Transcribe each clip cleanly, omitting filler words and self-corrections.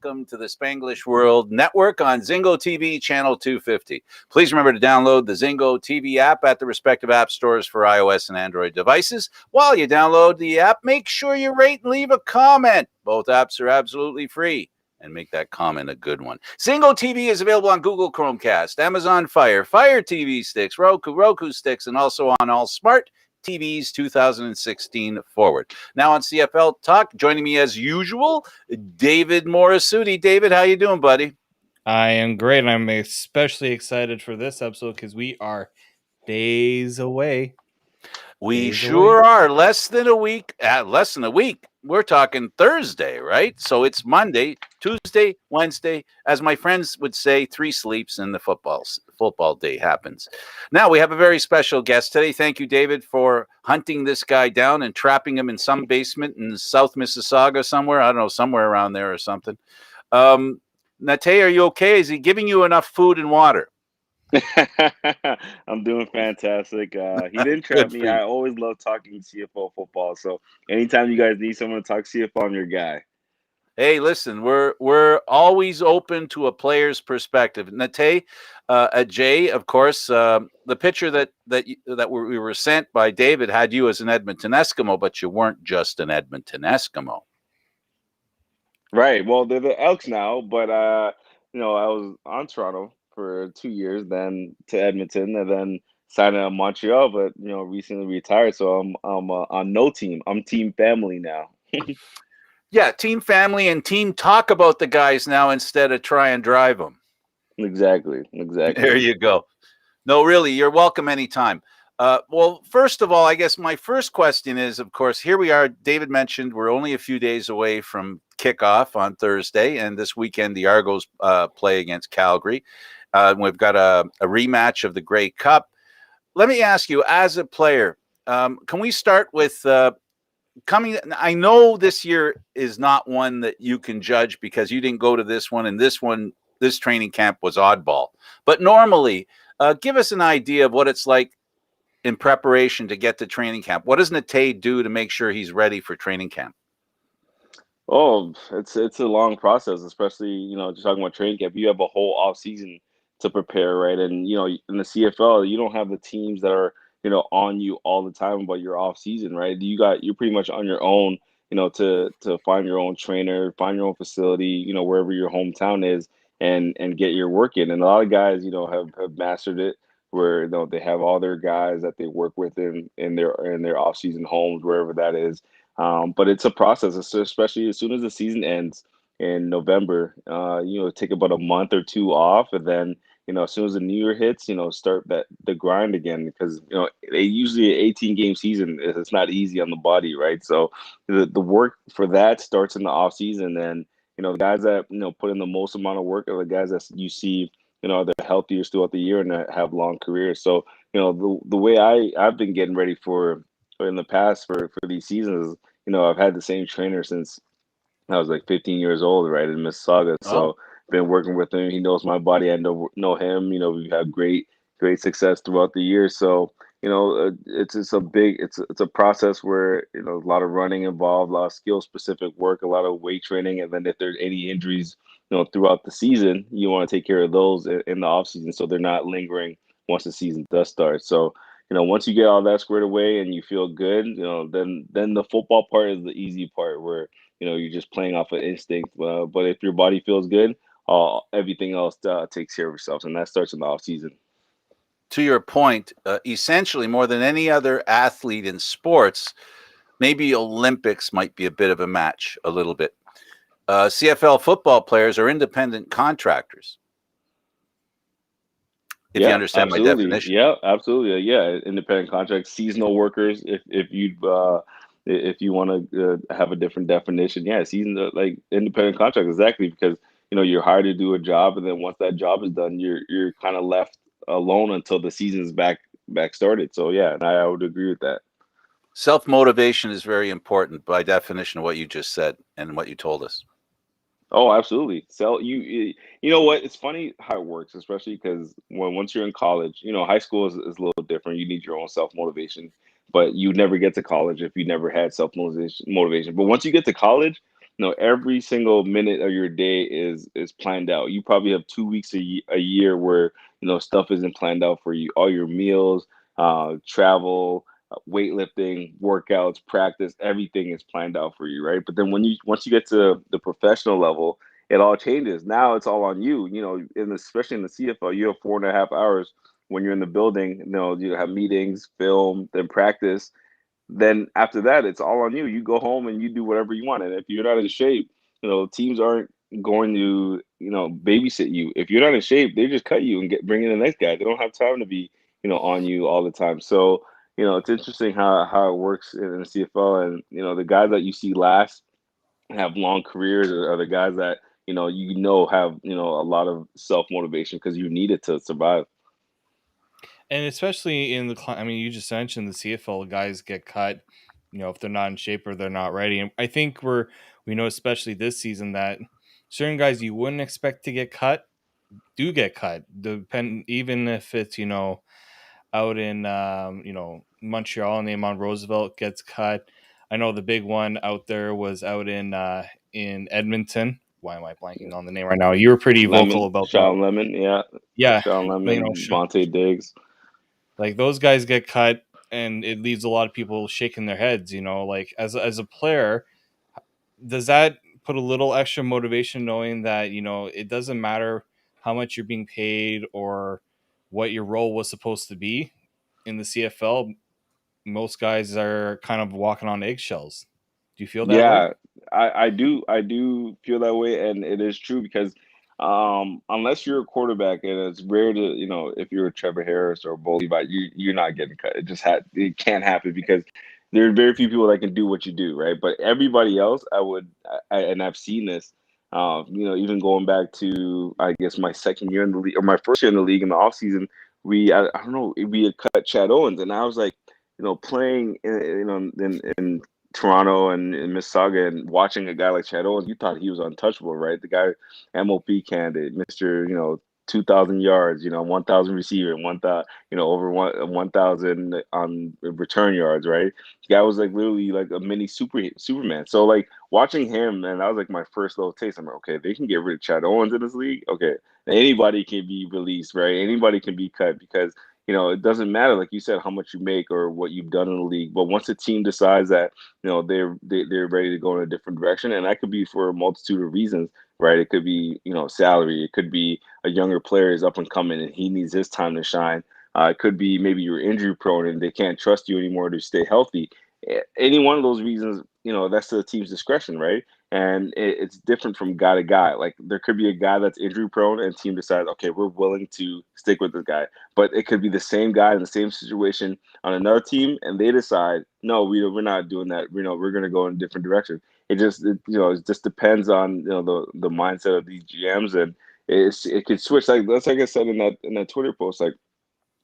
welcome to the Spanglish World Network on Zingo TV, channel 250. Please remember to download the Zingo TV app at the respective app stores for iOS and Android devices. While you download the app, make sure you rate and leave a comment. Both apps are absolutely free. And make that comment a good one. Zingo TV is available on Google Chromecast, Amazon Fire TV sticks, Roku sticks, and also on all smart TVs 2016 forward. Now on CFL Talk, joining me as usual, David Morisuti. David, how you doing, buddy? I am great, and I'm especially excited for this episode because we are days away. We sure are. Less than a week. We're talking Thursday, right? So it's Monday, Tuesday, Wednesday. As my friends would say, 3 sleeps and the football day happens. Now we have a very special guest today. Thank you, David, for hunting this guy down and trapping him in some basement in South Mississauga somewhere. I don't know, somewhere around there or something. Nate, are you okay? Is he giving you enough food and water? I'm doing fantastic. He didn't trap me. I always love talking CFL football. So anytime you guys need someone to talk CFL, I'm your guy. Hey, listen, we're always open to a player's perspective. Nate, Jay, of course, the picture that we were sent by David had you as an Edmonton Eskimo, but you weren't just an Edmonton Eskimo. Right. Well, they're the Elks now, but I was on Toronto for 2 years, then to Edmonton, and then signed in Montreal, but recently retired. So I'm on no team. I'm team family now. Yeah, team family and team talk about the guys now instead of try and drive them. Exactly. There you go. No, really, you're welcome anytime. Well, first of all, I guess my first question is, of course, here we are. David mentioned we're only a few days away from kickoff on Thursday, and this weekend the Argos play against Calgary. We've got a rematch of the Grey Cup. Let me ask you, as a player, can we start with I know this year is not one that you can judge because you didn't go to this one, and this training camp was oddball. But normally, give us an idea of what it's like in preparation to get to training camp. What does Nate do to make sure he's ready for training camp? Oh, it's a long process, especially, just talking about training camp. You have a whole off season to prepare, right? And, in the CFL, you don't have the teams that are, on you all the time about your off season, right? You're pretty much on your own, to find your own trainer, find your own facility, wherever your hometown is, and get your work in. And a lot of guys, have mastered it where they have all their guys that they work with in their off season homes, wherever that is. But it's a process, especially as soon as the season ends in November. Take about a month or 2 off, and then as soon as the new year hits, start the grind again, because they usually an 18-game season. It's not easy on the body, right? So the work for that starts in the off season, and the guys that put in the most amount of work are the guys that you see they're healthiest throughout the year and that have long careers. So the way I've been getting ready for in the past for these seasons, I've had the same trainer since I was like 15 years old, right, in Mississauga. So been working with him. He knows my body. I know him. We've had great success throughout the year. So it's a process where a lot of running involved, a lot of skill specific work, a lot of weight training, and then if there's any injuries throughout the season, you want to take care of those in the off season so they're not lingering once the season does start. So once you get all that squared away and you feel good, then the football part is the easy part where you're just playing off of instinct. But if your body feels good, everything else takes care of itself, and that starts in the off season. To your point, essentially more than any other athlete in sports, maybe Olympics might be a bit of a match, a little bit. CFL football players are independent contractors. If you understand my definition. Yeah, absolutely. Yeah, independent contracts, seasonal workers. If you want to have a different definition, yeah, seasonal, like independent contracts, exactly, because you're hired to do a job, and then once that job is done, you're kind of left alone until the season's back started. So yeah, and I would agree with that. Self-motivation is very important by definition of what you just said and what you told us. Oh, absolutely. So you know what? It's funny how it works, especially because once you're in college, high school is a little different. You need your own self-motivation, but you never get to college if you never had self-motivation. But once you get to college, every single minute of your day is planned out. You probably have 2 weeks a year where stuff isn't planned out for you. All your meals, travel, weightlifting, workouts, practice, everything is planned out for you, right? But then once you get to the professional level, it all changes. Now it's all on you. Especially in the CFL, you have 4.5 hours when you're in the building. You have meetings, film, then practice. Then after that, it's all on you. You go home and you do whatever you want. And if you're not in shape, teams aren't going to, babysit you. If you're not in shape, they just cut you and bring in the next guy. They don't have time to be, on you all the time. So, it's interesting how it works in the CFL. And, the guys that you see last have long careers are the guys that, have, a lot of self motivation because you need it to survive. And especially in I mean, you just mentioned the CFL guys get cut, if they're not in shape or they're not ready. And I think we know, especially this season, that certain guys you wouldn't expect to get cut do get cut. Even if it's out in Montreal, and the Amon Roosevelt gets cut. I know the big one out there was out in Edmonton. Why am I blanking on the name right now? You were pretty vocal about that. Sean Lemon, yeah. Yeah, Sean Lemon, Vontae Diggs. like those guys get cut, and it leaves a lot of people shaking their heads. Like as a player, does that put a little extra motivation knowing that it doesn't matter how much you're being paid or what your role was supposed to be in the CFL? Most guys are kind of walking on eggshells. Do you feel that way? Yeah, I do feel that way, and it is true because unless you're a quarterback, and it's rare to if you're a Trevor Harris or a Bo Levi, you're not getting cut. It can't happen because there are very few people that can do what you do, right? But everybody else, and I've seen this. Even going back to I guess my second year in the league or my first year in the league in the offseason, I don't know, we had cut Chad Owens, and I was like, playing in Toronto and Mississauga and watching a guy like Chad Owens, you thought he was untouchable, right? The guy, MOP candidate, Mr. 2,000 yards, 1,000 receiving, 1,000, over 1,000 on return yards, right? The guy was like literally like a mini Superman. So like watching him, and that was like my first little taste. I'm like, okay, they can get rid of Chad Owens in this league. Okay, anybody can be released, right? Anybody can be cut because it doesn't matter, like you said, how much you make or what you've done in the league. But once a team decides that they're ready to go in a different direction, and that could be for a multitude of reasons, right? It could be salary, it could be a younger player is up and coming and he needs his time to shine. It could be maybe you're injury prone and they can't trust you anymore to stay healthy. Any one of those reasons, that's the team's discretion, right? And it's different from guy to guy. Like there could be a guy that's injury prone and team decides, okay, we're willing to stick with this guy. But it could be the same guy in the same situation on another team, and they decide, no, we're not doing that. We're going to go in a different direction. It just depends on the mindset of these GMs, and it can switch. Like that's like I said in that Twitter post, like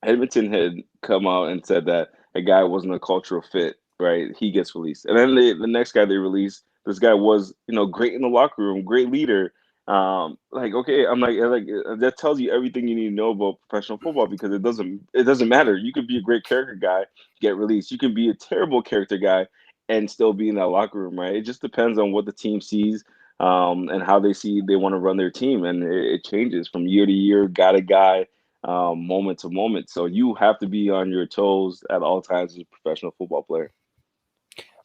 Edmonton had come out and said that a guy wasn't a cultural fit, right? He gets released, and then the next guy they released, this guy was great in the locker room, great leader. Like okay, I'm like that tells you everything you need to know about professional football because it doesn't matter. You could be a great character guy, get released. You can be a terrible character guy and still be in that locker room, right? It just depends on what the team sees. And how they want to run their team, and it changes from year to year, guy to guy, moment to moment. So you have to be on your toes at all times as a professional football player.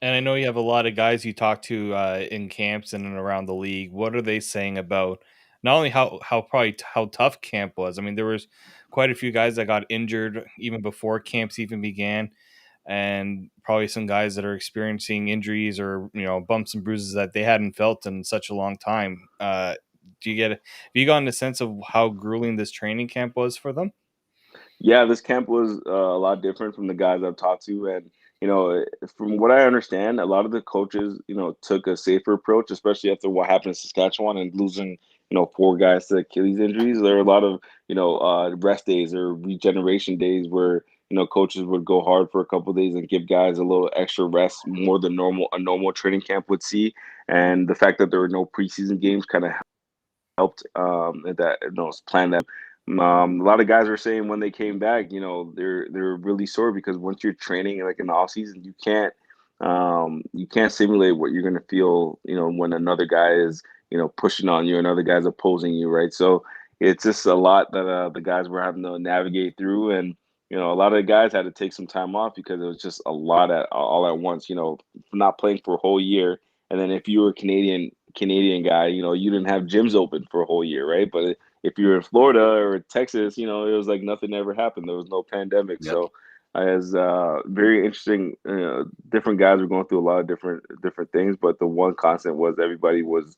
And I know you have a lot of guys you talk to in camps and around the league. What are they saying about not only how tough camp was? I mean, there was quite a few guys that got injured even before camps even began, and probably some guys that are experiencing injuries or bumps and bruises that they hadn't felt in such a long time. Have you gotten a sense of how grueling this training camp was for them? Yeah, this camp was a lot different from the guys I've talked to, and from what I understand, a lot of the coaches, took a safer approach, especially after what happened in Saskatchewan and losing, four guys to Achilles injuries. There are a lot of rest days or regeneration days where coaches would go hard for a couple of days and give guys a little extra rest, more than a normal training camp would see. And the fact that there were no preseason games kind of helped plan that. A lot of guys are saying when they came back, they're really sore because once you're training like in the off season, you can't You can't simulate what you're going to feel, when another guy is, pushing on you, another guy's opposing you, right? So it's just a lot that the guys were having to navigate through, and a lot of the guys had to take some time off because it was just a lot at all at once. Not playing for a whole year, and then if you were a Canadian guy, you didn't have gyms open for a whole year, right? But if you were in Florida or Texas, it was like nothing ever happened. There was no pandemic, Yep. so as very interesting. Different guys were going through a lot of different things, but the one constant was everybody was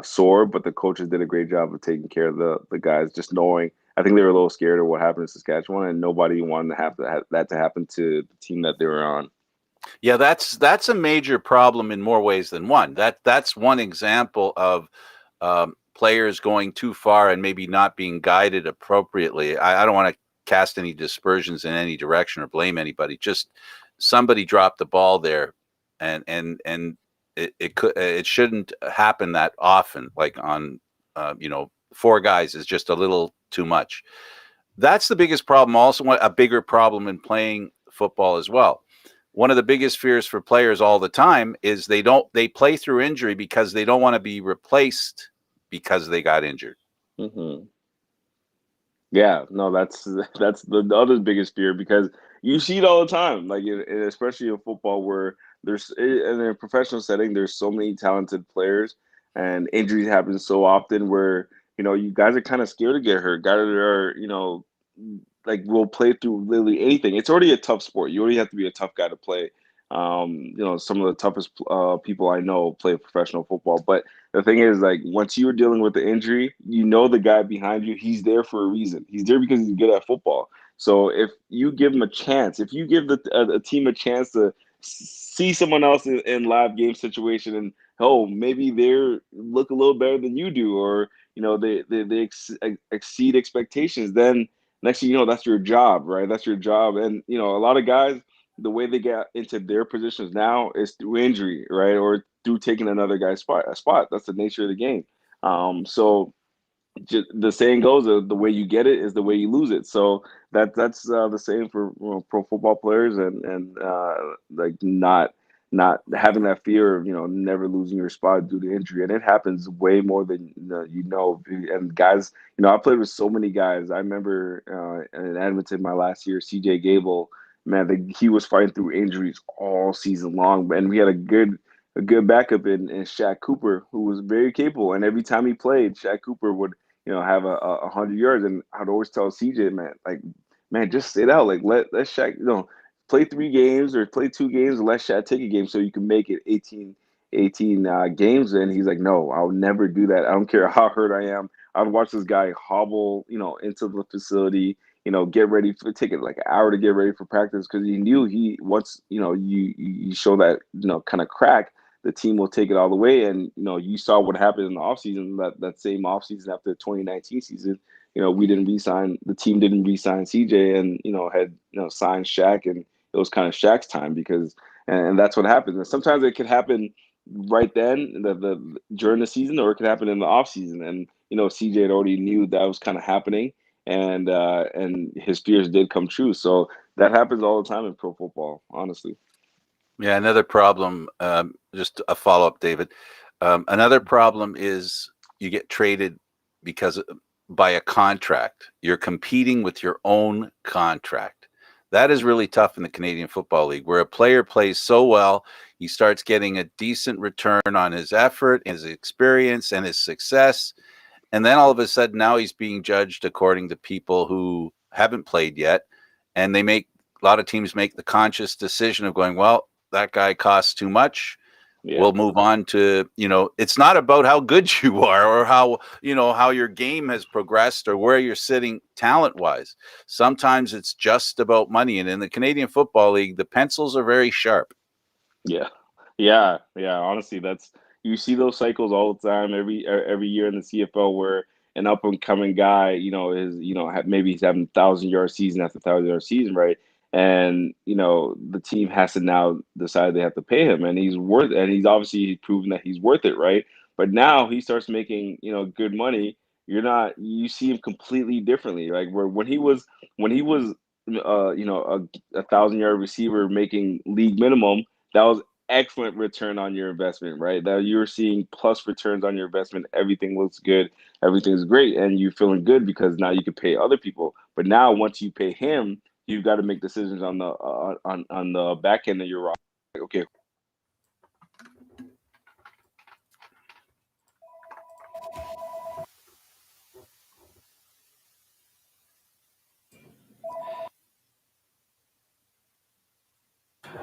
sore, but the coaches did a great job of taking care of the guys. Just knowing, I think they were a little scared of what happened in Saskatchewan, and nobody wanted to have that to happen to the team that they were on. Yeah, that's a major problem in more ways than one. That's one example of players going too far and maybe not being guided appropriately. I don't want to cast any dispersions in any direction or blame anybody. Just somebody dropped the ball there, and it shouldn't happen that often. Like on four guys is just a little too much. That's the biggest problem. Also, a bigger problem in playing football as well. One of the biggest fears for players all the time is they play through injury because they don't want to be replaced because they got injured. Mm-hmm. Yeah, no, that's the other biggest fear, because you see it all the time, like especially in football, where in a professional setting, there's so many talented players, and injuries happen so often where you guys are kind of scared to get hurt. Guys are like will play through literally anything. It's already a tough sport. You already have to be a tough guy to play. Some of the toughest people I know play professional football. But the thing is, like, once you're dealing with the injury, the guy behind you, he's there for a reason. He's there because he's good at football. So if you give him a chance, if you give a team a chance to see someone else in live game situation, and maybe they look a little better than you do, or they exceed expectations, then next thing you know, that's your job, right? That's your job. And a lot of guys, the way they get into their positions now is through injury, right? Or through taking another guy's spot. That's the nature of the game. So the saying goes, the way you get it is the way you lose it. So that's the same for pro football players, and like not having that fear of never losing your spot due to injury, and it happens way more than And guys, I played with so many guys. I remember in Edmonton my last year, CJ Gable, man, he was fighting through injuries all season long, and we had a good backup in Shaq Cooper, who was very capable. And every time he played, Shaq Cooper would have a 100 yards. And I'd always tell CJ, man, like, man, just sit out. Like, let Shaq, play 3 games or play 2 games and let Shaq take a game so you can make it 18 games. And he's like, no, I'll never do that. I don't care how hurt I am. I'd watch this guy hobble, into the facility, get ready for take it like an hour to get ready for practice, because he knew once, you show that, kind of crack, the team will take it all the way. And you saw what happened in the offseason, that same offseason after the 2019 season. We didn't re-sign, the team didn't re-sign CJ, and had signed Shaq, and it was kind of Shaq's time, because and that's what happens. And sometimes it could happen right then, during the season, or it could happen in the off season. And CJ had already knew that was kind of happening, and his fears did come true. So that happens all the time in pro football, honestly. Yeah, another problem. Just a follow up, David. Another problem is you get traded because by a contract. You're competing with your own contract. That is really tough in the Canadian Football League, where a player plays so well, he starts getting a decent return on his effort, his experience, and his success. And then all of a sudden, now he's being judged according to people who haven't played yet. And a lot of teams make the conscious decision of going, well, that guy costs too much. Yeah. We'll move on to, it's not about how good you are or how your game has progressed or where you're sitting talent wise. Sometimes it's just about money. And in the Canadian Football League, the pencils are very sharp. Yeah, yeah. Honestly, you see those cycles all the time, every year in the CFL, where an up and coming guy, is maybe he's having 1,000 yard season after 1,000 yard season, right? And the team has to now decide they have to pay him, and he's obviously proven that he's worth it, right? But now he starts making good money. You see him completely differently. Like, where when he was 1,000 yard receiver making league minimum, that was excellent return on your investment, right? That you're seeing plus returns on your investment. Everything looks good, everything's great, and you're feeling good because now you can pay other people. But now once you pay him, you've got to make decisions on the on the back end of your roster. Okay,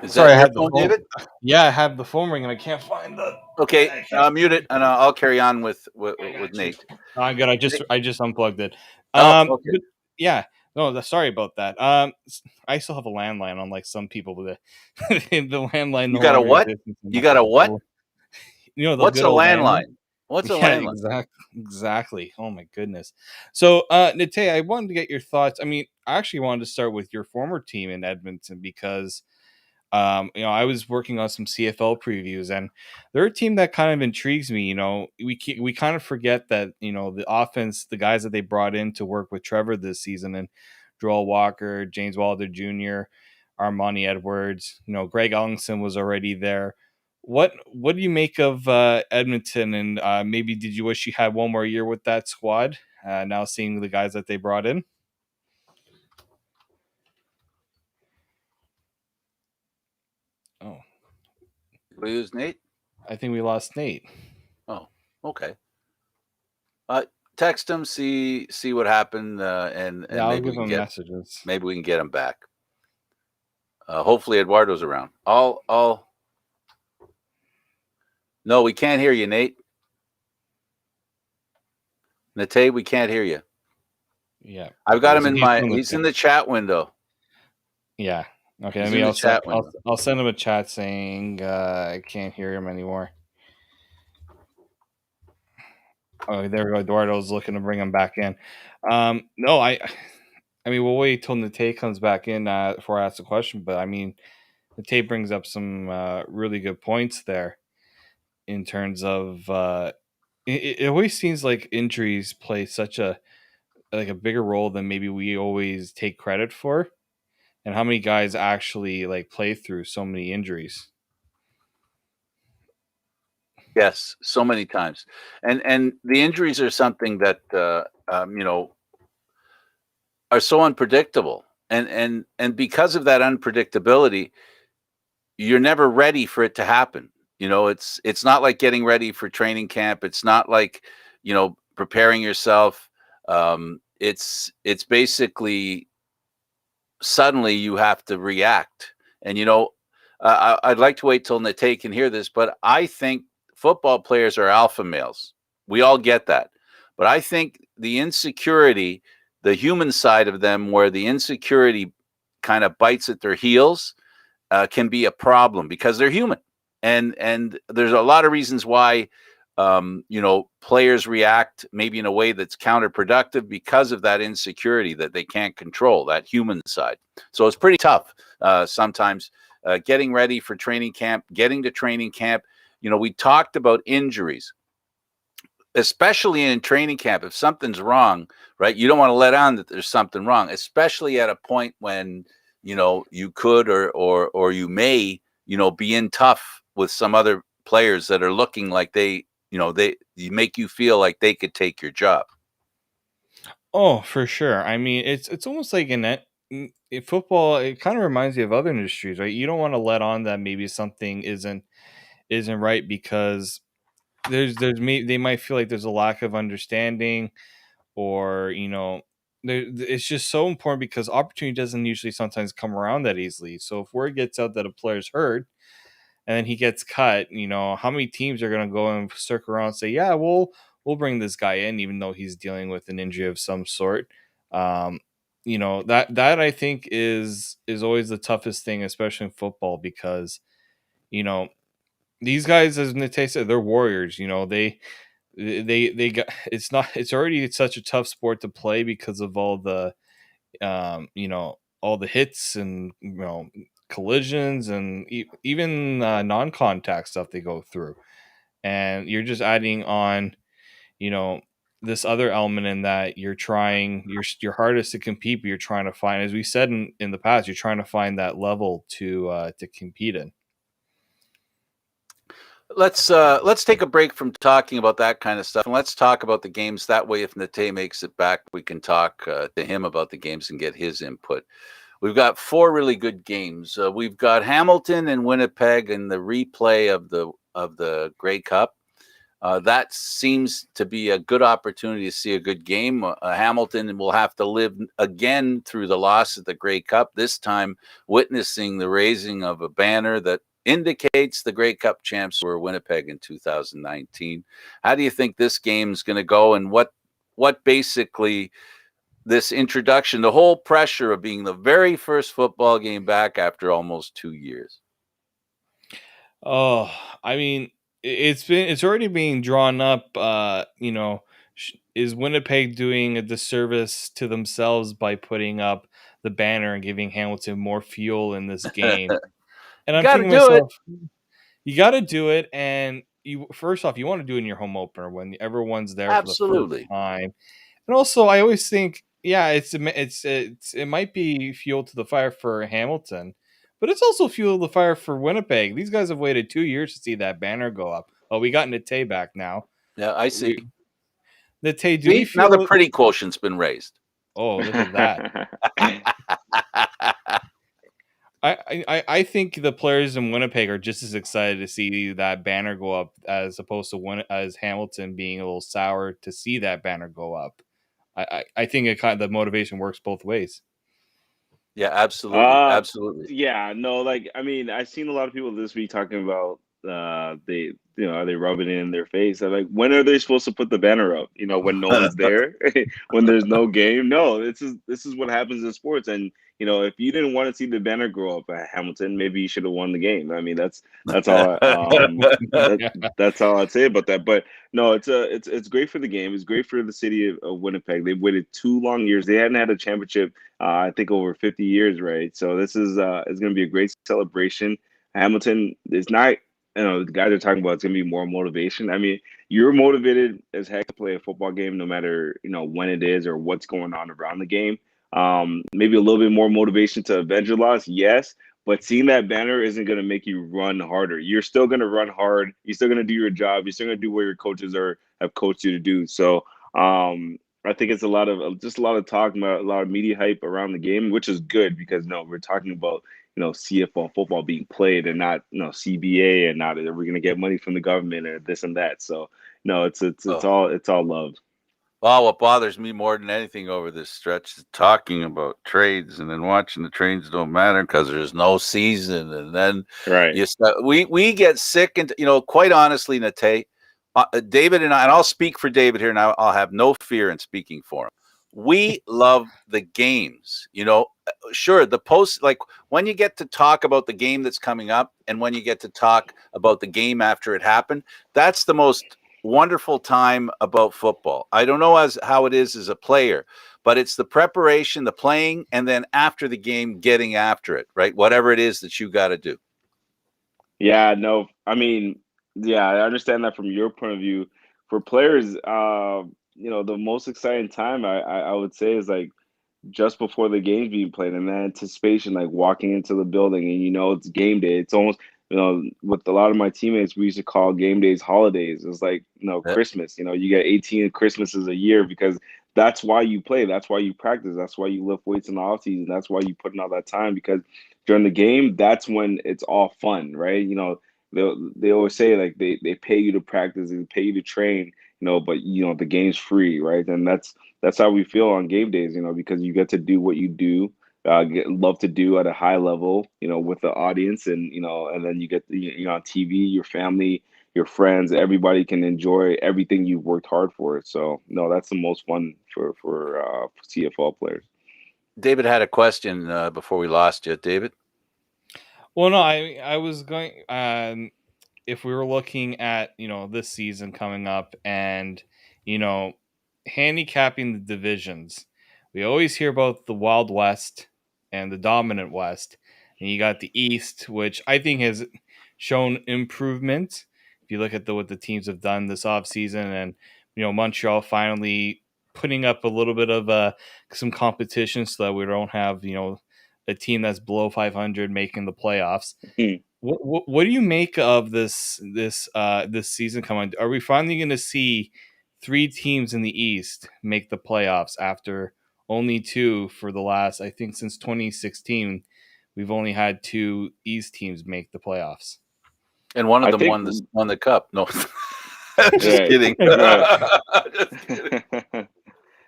Is Sorry, that I your had the phone, phone. David? Yeah, I have the phone ring and I can't find the. Okay, I can't mute it, and I'll carry on with I with got you. Nate. I'm good. I just unplugged it. Oh, okay. But yeah, no, sorry about that. I still have a landline, unlike some people, but the landline You no got a longer what? exists. You got a what? So, the What's good a old landline. landline? What's a Yeah, landline? exactly. Oh my goodness. So, Nate, I wanted to get your thoughts. I mean, I actually wanted to start with your former team in Edmonton because I was working on some CFL previews, and they're a team that kind of intrigues me. We kind of forget that the offense, the guys that they brought in to work with Trevor this season, and Joel Walker, James Wilder Jr., Armani Edwards, Greg Ellingson was already there. What do you make of Edmonton, and maybe did you wish you had one more year with that squad? Now seeing the guys that they brought in. Oh, We use Nate. I think we lost Nate. Oh, okay. Text him, see what happened, and Yeah, I'll maybe give we can him get messages. him back. Hopefully Eduardo's around. I'll. No, we can't hear you, Nate. Nate, we can't hear you. Yeah, I've got him so in he's in the chat window. Yeah. Okay. He's Let me. in the I'll send. chat window. I'll send him a chat saying I can't hear him anymore. Oh, there we go. Eduardo's looking to bring him back in. No, I mean, we'll wait till Nate comes back in before I ask the question. But I mean, Nate brings up some really good points there in terms of. It always seems like injuries play such a bigger role than maybe we always take credit for, and how many guys actually play through so many injuries. Yes, so many times, and the injuries are something that are so unpredictable, and because of that unpredictability, you're never ready for it to happen. It's not like getting ready for training camp. It's not like preparing yourself. It's basically suddenly you have to react, and I'd like to wait till Nate can hear this, but I think football players are alpha males. We all get that. But I think the insecurity, the human side of them, where the insecurity kind of bites at their heels, can be a problem because they're human. And there's a lot of reasons why players react maybe in a way that's counterproductive because of that insecurity that they can't control, that human side. So it's pretty tough sometimes getting ready for training camp, getting to training camp. We talked about injuries, especially in training camp. If something's wrong, right, you don't want to let on that there's something wrong, especially at a point when you could or you may be in tough with some other players that are looking like they make you feel like they could take your job. Oh, for sure. I mean, it's almost like in football. It kind of reminds me of other industries, right? You don't want to let on that maybe something isn't right because they might feel like there's a lack of understanding, or it's just so important because opportunity doesn't usually sometimes come around that easily. So if word gets out that a player's hurt and then he gets cut, how many teams are going to go and circle around and say, yeah, we'll bring this guy in, even though he's dealing with an injury of some sort. That I think is always the toughest thing, especially in football, because you know these guys, as Nate said, they're warriors. They got it's already such a tough sport to play because of all the all the hits and collisions and even non-contact stuff they go through, and you're just adding on you know this other element in that you're trying your hardest to compete, but you're trying to find, as we said in the past, you're trying to find that level to compete in. Let's take a break from talking about that kind of stuff, and let's talk about the games. That way, if Nate makes it back, we can talk to him about the games and get his input. We've got 4 really good games. We've got Hamilton and Winnipeg and the replay of the Grey Cup. That seems to be a good opportunity to see a good game. Hamilton will have to live again through the loss of the Grey Cup, this time witnessing the raising of a banner that indicates the Grey Cup champs were Winnipeg in 2019. How do you think this game's going to go, and what basically this introduction, the whole pressure of being the very first football game back after almost 2 years? Oh, I mean, it's already being drawn up. Is Winnipeg doing a disservice to themselves by putting up the banner and giving Hamilton more fuel in this game? And You I'm got to thinking to do it. myself, you got to do it. And you first off, you want to do it in your home opener when everyone's there for the first Absolutely. time. And also, I always think, yeah, it might be fuel to the fire for Hamilton, but it's also fuel to the fire for Winnipeg. These guys have waited 2 years to see that banner go up. Oh, we got Nate back now. Yeah, I see. Nate, do we See, now the feel? pretty quotient's been raised. Oh, look at that. I think the players in Winnipeg are just as excited to see that banner go up as opposed to as Hamilton being a little sour to see that banner go up. I think the motivation works both ways. Yeah, absolutely. Absolutely. Yeah, no, like I mean, I've seen a lot of people this week talking about they are they rubbing it in their face? They're like, when are they supposed to put the banner up? When no one's there, when there's no game. No, this is what happens in sports. And if you didn't want to see the banner grow up at Hamilton, maybe you should have won the game. I mean, that's all that that's all I'd say about that. But no, it's great for the game. It's great for the city of Winnipeg. They've waited 2 long years. They hadn't had a championship I think over 50 years, right? So this is going to be a great celebration. Hamilton is not, the guys are talking about it's going to be more motivation. I mean, you're motivated as heck to play a football game, no matter when it is or what's going on around the game. Maybe a little bit more motivation to avenge a loss, yes. But seeing that banner isn't going to make you run harder. You're still going to run hard. You're still going to do your job. You're still going to do what your coaches have coached you to do. So I think it's a lot of talk about a lot of media hype around the game, which is good because no, we're talking about CFL football being played and not CBA, and not are we going to get money from the government or this and that. So no, it's all love. Well, what bothers me more than anything over this stretch is talking about trades and then watching the trades don't matter because there's no season, and then Right. we get sick, and quite honestly, Nate, David and I, and I'll speak for David here, and I'll have no fear in speaking for him. We love the games, sure, the post, like when you get to talk about the game that's coming up and when you get to talk about the game after it happened, that's the most wonderful time about football. I don't know how it is as a player, but it's the preparation, the playing, and then after the game, getting after it, right? Whatever it is that you got to do. Yeah, no, I mean, yeah, I understand that from your point of view. For players, the most exciting time I would say is like just before the game's being played, and that anticipation, like walking into the building and it's game day. It's almost with a lot of my teammates, we used to call game days holidays. It's like Christmas. You get 18 Christmases a year because that's why you play. That's why you practice. That's why you lift weights in the off season. That's why you put in all that time, because during the game, that's when it's all fun, right? They always say like they pay you to practice, they pay you to train, but the game's free, right? And that's how we feel on game days, because you get to do what you do, love to do at a high level, with the audience, and then you get on TV, your family, your friends, everybody can enjoy everything you've worked hard for. So no, that's the most fun for CFL players. David had a question before we lost you. David? Well, no, I was going. If we were looking at this season coming up and handicapping the divisions, we always hear about the Wild West and the dominant West, and you got the East, which I think has shown improvement. If you look at what the teams have done this offseason, and Montreal finally putting up a little bit of some competition so that we don't have a team that's below 500 making the playoffs. What do you make of this season coming? Are we finally going to see 3 teams in the East make the playoffs after only 2 for the last, I think, since 2016? We've only had 2 East teams make the playoffs. And one of I them think won the cup. No, just right, kidding. right. Just kidding.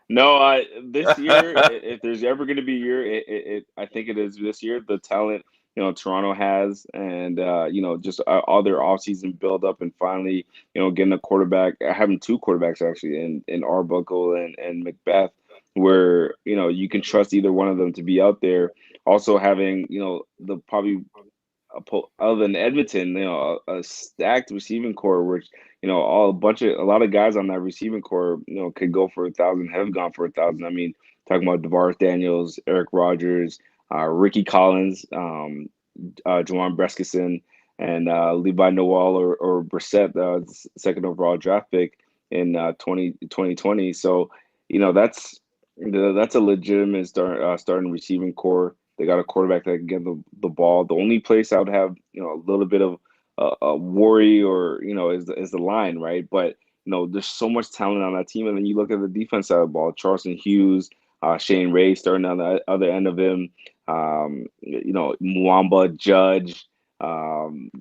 No, this year, if there's ever going to be a year, I think it is this year. The talent, Toronto has, and just all their offseason build up, and finally, getting a quarterback, having 2 quarterbacks actually, in Arbuckle and Macbeth, where you can trust either one of them to be out there. Also having the probably other than Edmonton, a stacked receiving core, which a lot of guys on that receiving core, could go for 1,000, have gone for 1,000. I mean, talking about DeVar Daniels, Eric Rogers, Ricky Collins, Juwan Breskinson, and Levi Noel or Brissett, second overall draft pick in 2020. So, that's a legitimate starting receiving core. They got a quarterback that can get the ball. The only place I would have, a little bit of a worry or, is the line, right? But, there's so much talent on that team. And then you look at the defense side of the ball, Charleston Hughes, Shane Ray starting on the other end of him, Mwamba, Judge,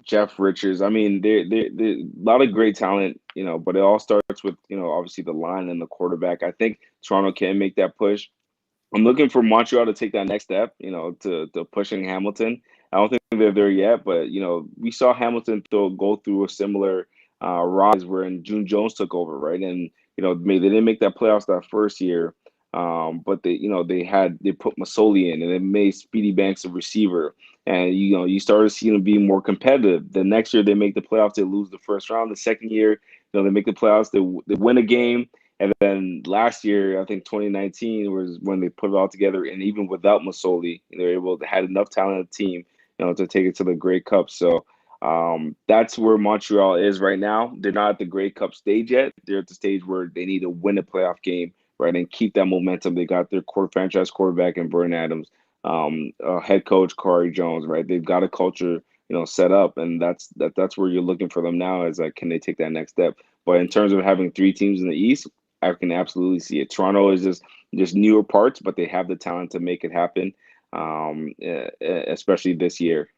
Jeff Richards. I mean, they a lot of great talent, but it all starts with, obviously the line and the quarterback. I think Toronto can make that push. I'm looking for Montreal to take that next step, to pushing Hamilton. I don't think they're there yet, but we saw Hamilton go through a similar rise when June Jones took over, right? And they didn't make that playoffs that first year, but they put Masoli in, and they made Speedy Banks a receiver, and you started seeing them being more competitive. The next year they make the playoffs, they lose the first round. The second year, they make the playoffs, they win a game. And then last year, I think 2019 was when they put it all together, and even without Masoli, they were able to had enough talent on the team, to take it to the Grey Cup. So that's where Montreal is right now. They're not at the Grey Cup stage yet. They're at the stage where they need to win a playoff game, right, and keep that momentum. They got their franchise quarterback in Vernon Adams, head coach Corey Jones, right? They've got a culture, set up, and that's where you're looking for them now. Is like, can they take that next step? But in terms of having 3 teams in the East, I can absolutely see it. Toronto is just newer parts, but they have the talent to make it happen, especially this year.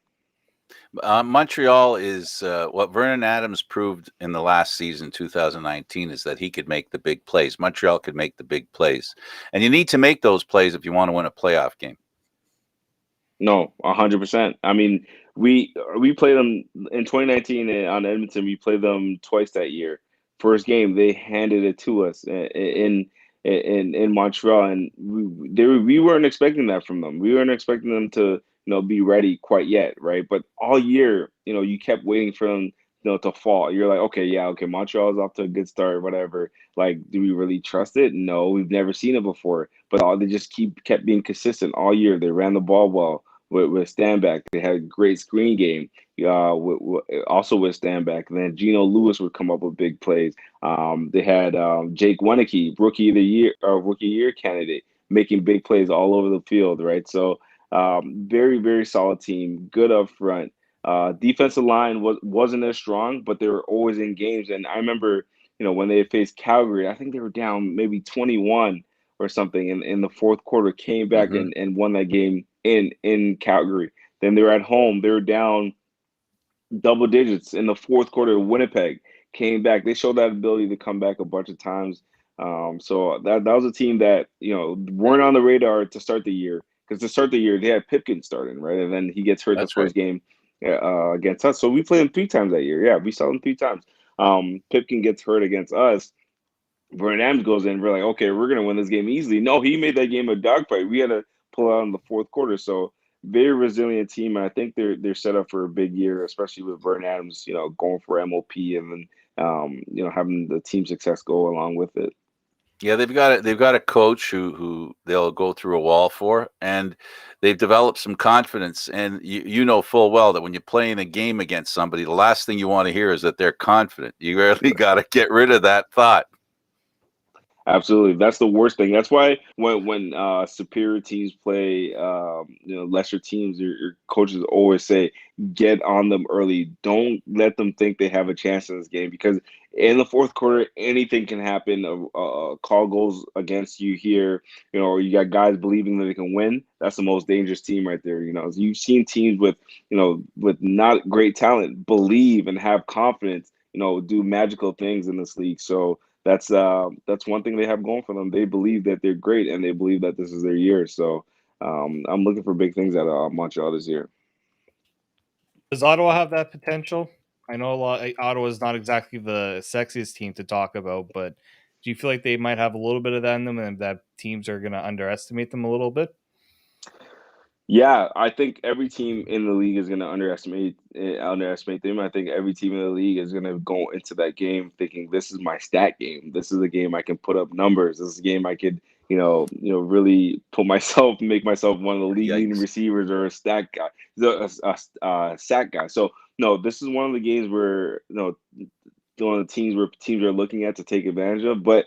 Montreal is what Vernon Adams proved in the last season, 2019, is that he could make the big plays. Montreal could make the big plays, and you need to make those plays if you want to win a playoff game. No, 100%. I mean, we played them in 2019 on Edmonton. We played them twice that year. First game, they handed it to us in Montreal, and we weren't expecting that from them. We weren't expecting them to be ready quite yet, right? But all year, you kept waiting for them, to fall. You're like, okay, yeah, okay, Montreal is off to a good start, whatever. Like, do we really trust it? No, we've never seen it before. But they just kept being consistent all year. They ran the ball well with Stanback. They had a great screen game, also with Stanback. And then Geno Lewis would come up with big plays. They had Jake Winicky, rookie year candidate, making big plays all over the field, right? So very, very solid team, good up front. Defensive line wasn't as strong, but they were always in games. And I remember, when they faced Calgary, I think they were down maybe 21 or something in the fourth quarter, came back Mm-hmm. and won that game in Calgary. Then they were at home. They were down double digits in the fourth quarter. Winnipeg came back. They showed that ability to come back a bunch of times. So that was a team that weren't on the radar to start the year, because to start the year they had Pipkin starting, right, and then he gets hurt the That's first right. game against us. So we played him 3 times that year. Yeah, we saw him 3 times. Pipkin gets hurt against us. Vernon Adams goes in. We're like, okay, we're gonna win this game easily. No, he made that game a dogfight. We had to pull out in the fourth quarter. So very resilient team, and I think they're set up for a big year, especially with Vernon Adams, going for MOP, and then having the team success go along with it. Yeah, they've got a coach who they'll go through a wall for, and they've developed some confidence. And you know full well that when you're playing a game against somebody, the last thing you want to hear is that they're confident. You really got to get rid of that thought. Absolutely, that's the worst thing. That's why when superior teams play, lesser teams, your coaches always say, get on them early. Don't let them think they have a chance in this game, because in the fourth quarter, anything can happen. A call goes against you here, or you got guys believing that they can win. That's the most dangerous team right there. You've seen teams with not great talent believe and have confidence, do magical things in this league. So that's one thing they have going for them. They believe that they're great, and they believe that this is their year. So I'm looking for big things out of Montreal this year. Does Ottawa have that potential? I know Ottawa is not exactly the sexiest team to talk about, but do you feel like they might have a little bit of that in them, and that teams are going to underestimate them a little bit? Yeah, I think every team in the league is going to underestimate them. I think every team in the league is going to go into that game thinking, this is my stat game. This is a game I can put up numbers. This is a game I could, really make myself one of the league leading Yikes. receivers or a stat guy, a sack guy. So no, this is one of the games where one of the teams where teams are looking at to take advantage of. But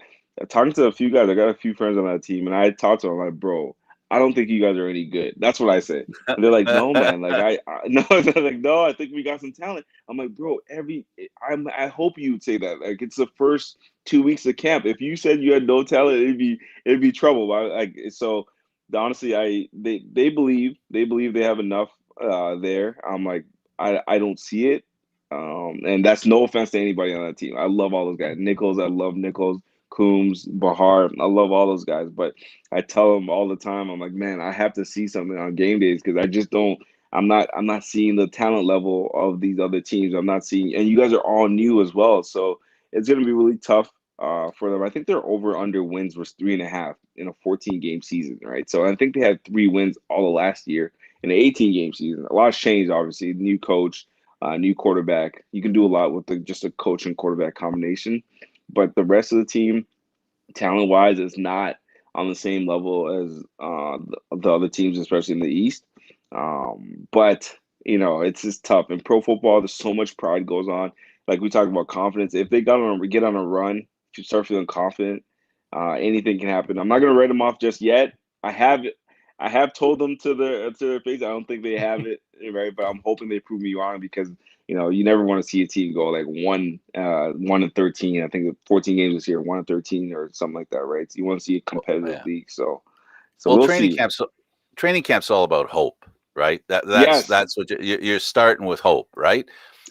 talking to a few guys, I got a few friends on that team, and I talked to them like, bro, I don't think you guys are any good. That's what I say. And they're like, no, man. Like no, they're like, no, I think we got some talent. I'm like, bro, I hope you'd say that. Like, it's the first 2 weeks of camp. If you said you had no talent, it'd be trouble. So honestly, they believe they have enough there. I'm like, I don't see it. And that's no offense to anybody on that team. I love all those guys. Nichols, I love Nichols. Coombs, Bahar, I love all those guys. But I tell them all the time, I'm like, man, I have to see something on game days, because I just don't. I'm not seeing the talent level of these other teams. I'm not seeing, and you guys are all new as well, so it's going to be really tough for them. I think their over under wins was 3.5 in a 14 game season, right? So I think they had 3 wins all of last year in an 18 game season. A lot's changed, obviously. New coach, new quarterback. You can do a lot with just a coach and quarterback combination, but the rest of the team, talent wise, is not on the same level as the other teams, especially in the East. But it's just tough in pro football. There's so much pride goes on. Like we talked about confidence. If they get on a run, if you start feeling confident, anything can happen. I'm not gonna write them off just yet. I have told them to their face. I don't think they have it right, but I'm hoping they prove me wrong, because you never want to see a team go like 1-13. I think 14 games this year, 1-13 or something like that, right? So you want to see a competitive Yeah. league. So Well, we'll training see. camp's all about hope, right? That's Yes. what you're starting with, hope, right?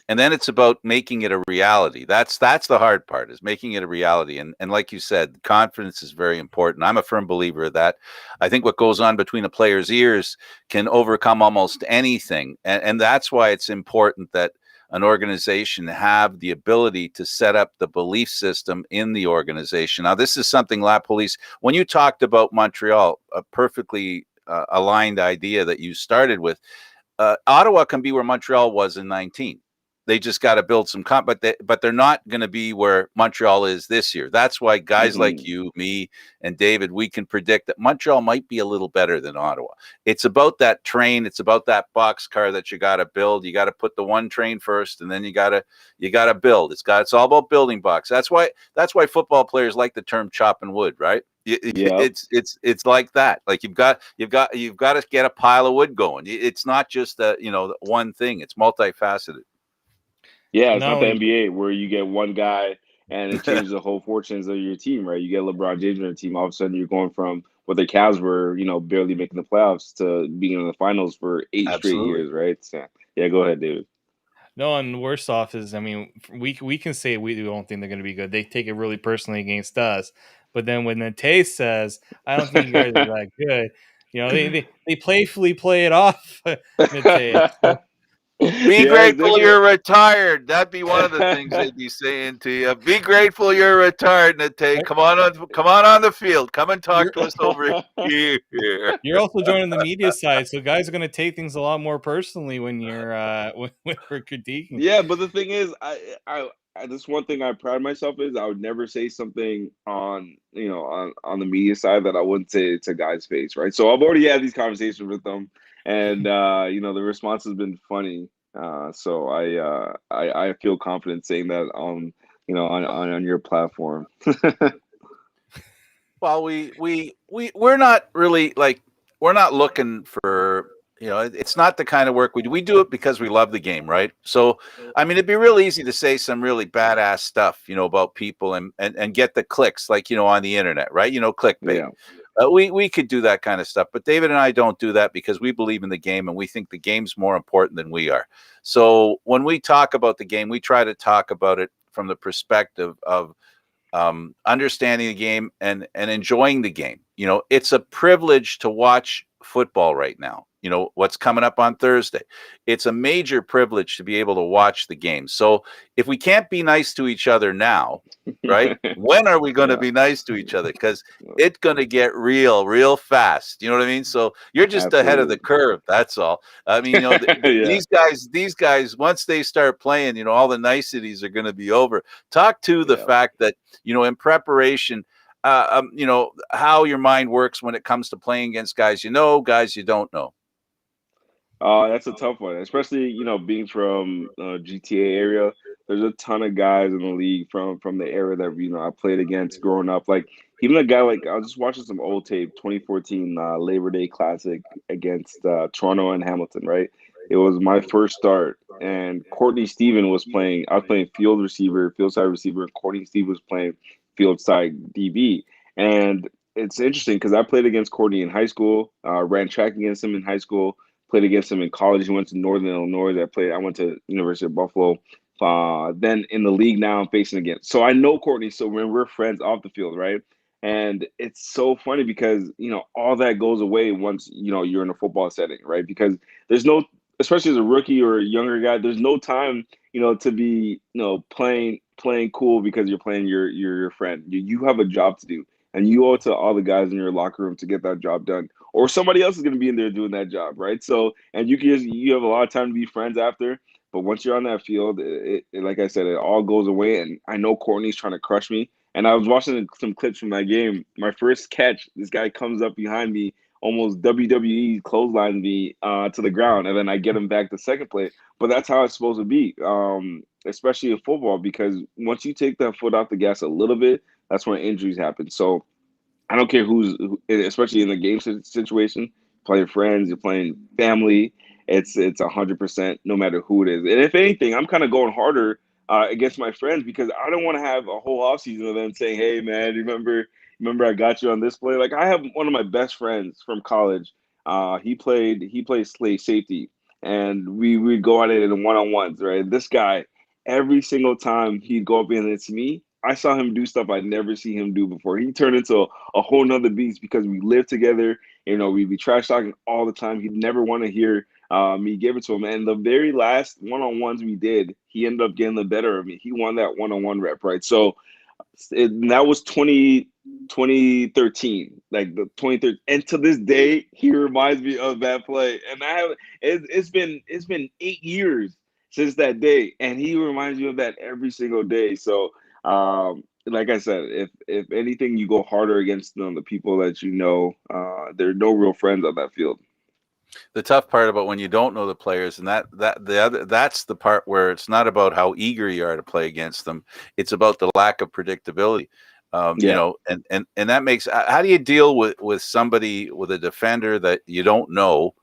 And then it's about making it a reality. That's the hard part, is making it a reality. And like you said, confidence is very important. I'm a firm believer of that. I think what goes on between a player's ears can overcome almost anything. And that's why it's important that an organization have the ability to set up the belief system in the organization. Now, this is something La Police, when you talked about Montreal, a perfectly aligned idea that you started with. Ottawa can be where Montreal was in 19. They just got to build some but they're not going to be where Montreal is this year. That's why guys like you, me, and David, we can predict that Montreal might be a little better than Ottawa. It's about that train. It's about that boxcar that you got to build. You got to put the one train first, and then you got to build. It's all about building blocks. That's why football players like the term chopping wood, right? Yeah. It's like that. Like you've got to get a pile of wood going. It's not just one thing. It's multifaceted. Yeah, it's not the No, NBA where you get one guy and it changes the whole fortunes of your team, right? You get LeBron James on your team, all of a sudden you're going from what the Cavs were, barely making the playoffs, to being in the finals for 8 straight years, Absolutely. right? So, yeah, go ahead, David. no, and worse off is, I mean, we can say we don't think they're going to be good. They take it really personally against us, but then when Nate says, "I don't think you guys are that good," they playfully play it off, Nate. So, Be Yeah, it's grateful different. you're retired. That'd be one of the things they'd be saying to you. Be grateful you're retired, Nate. Come on on the field. Come and talk you're to us over here. you're also joining the media side, so guys are going to take things a lot more personally when you're when we're critiquing. Yeah, but the thing is, this one thing I pride myself is I would never say something on the media side that I wouldn't say to guys' face, right? So I've already had these conversations with them, and the response has been funny. So I feel confident saying that on your platform. Well, we're not really like we're not looking for it's not the kind of work we do. We do it because we love the game, right? So I mean, it'd be real easy to say some really badass stuff, about people and get the clicks, like on the internet, right? Clickbait. Yeah. We could do that kind of stuff, but David and I don't do that because we believe in the game and we think the game's more important than we are. So when we talk about the game, we try to talk about it from the perspective of understanding the game and enjoying the game. It's a privilege to watch football right now. What's coming up on Thursday. It's a major privilege to be able to watch the game. So if we can't be nice to each other now, right? When are we going to Yeah. be nice to each other? Because it's going to get real fast. You know what I mean? So you're just ahead of the Absolutely. curve. That's all. I mean, Yeah. these guys, once they start playing, all the niceties are going to be over. Talk to the Yeah. fact that, in preparation, how your mind works when it comes to playing against guys guys you don't know. That's a tough one, especially being from GTA area. There's a ton of guys in the league from the era that I played against growing up. Like even a guy like I was just watching some old tape, 2014 Labor Day Classic against Toronto and Hamilton. Right, it was my first start, and Courtney Steven was playing. I was playing field side receiver, and Courtney Steven was playing field side DB. And it's interesting because I played against Courtney in high school, ran track against him in high school, played against him in college. He went to Northern Illinois. I went to University of Buffalo. Then in the league now, I'm facing again. So I know Courtney. So when we're friends off the field, right? And it's so funny because all that goes away once you're in a football setting, right? Because there's no, especially as a rookie or a younger guy, there's no time to be playing cool because you're playing your friend. You have a job to do, and you owe it to all the guys in your locker room to get that job done, or somebody else is going to be in there doing that job, right? So, and you have a lot of time to be friends after, but once you're on that field, like I said, it all goes away. And I know Courtney's trying to crush me. And I was watching some clips from that game. My first catch, this guy comes up behind me, almost WWE clotheslines me to the ground, and then I get him back the second play. But that's how it's supposed to be, especially in football, because once you take that foot off the gas a little bit, that's when injuries happen. So I don't care especially in the game situation, playing friends, you're playing family. It's 100% no matter who it is. And if anything, I'm kind of going harder against my friends because I don't want to have a whole offseason of them saying, "Hey, man, remember I got you on this play." Like I have one of my best friends from college. He plays slay safety, and we would go at it in one on ones. Right, this guy every single time he'd go up and it's me. I saw him do stuff I'd never see him do before. He turned into a whole nother beast because we lived together. We'd be trash talking all the time. He'd never want to hear me give it to him. And the very last one on ones we did, he ended up getting the better of me. He won that one on one rep, right? So that was 2013, like the 2013. And to this day, he reminds me of that play. And it's been 8 years since that day, and he reminds me of that every single day. So like I said, if anything, you go harder against the people that there are no real friends on that field. The tough part about when you don't know the players, and that's the part where it's not about how eager you are to play against them. It's about the lack of predictability. Yeah. And that makes, how do you deal with somebody, with a defender that you don't know?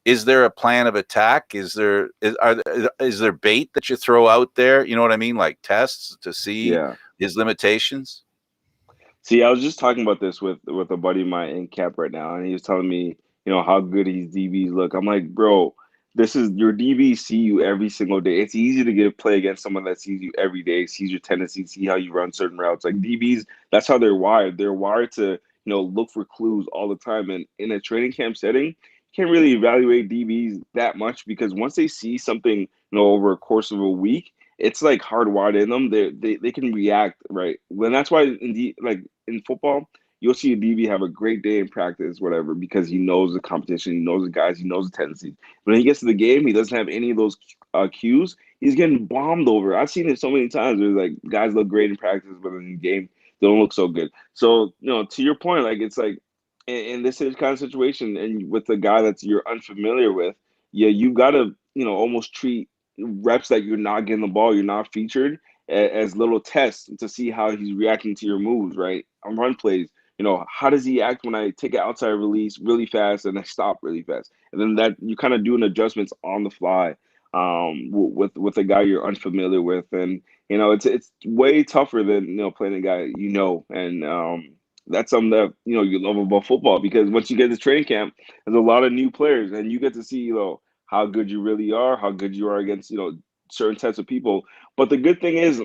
Is there a plan of attack? Is there bait that you throw out there? You know what I mean? Like tests to see Yeah. his limitations. See, I was just talking about this with a buddy of mine in camp right now, and he was telling me, how good his DBs look. I'm like, bro, this is your DBs see you every single day. It's easy to get play against someone that sees you every day, sees your tendencies, see how you run certain routes. Like DBs, that's how they're wired. They're wired to, look for clues all the time. And in a training camp setting, you can't really evaluate DBs that much because once they see something, over a course of a week, it's like hardwired in them. They can react right. When that's why in football, you'll see a DB have a great day in practice, whatever, because he knows the competition, he knows the guys, he knows the tendencies. When he gets to the game, he doesn't have any of those cues. He's getting bombed over. I've seen it so many times where like guys look great in practice, but in the game they don't look so good. So to your point, like it's like in this kind of situation, and with the guy that's you're unfamiliar with, yeah, you gotta almost treat reps that you're not getting the ball, you're not featured as little tests to see how he's reacting to your moves, right? On run plays, how does he act when I take an outside release really fast and I stop really fast? And then that you kind of doing adjustments on the fly with a guy you're unfamiliar with. And it's way tougher than playing a guy and that's something that you love about football, because once you get to training camp, there's a lot of new players, and you get to see how good you really are, how good you are against certain types of people. But the good thing is,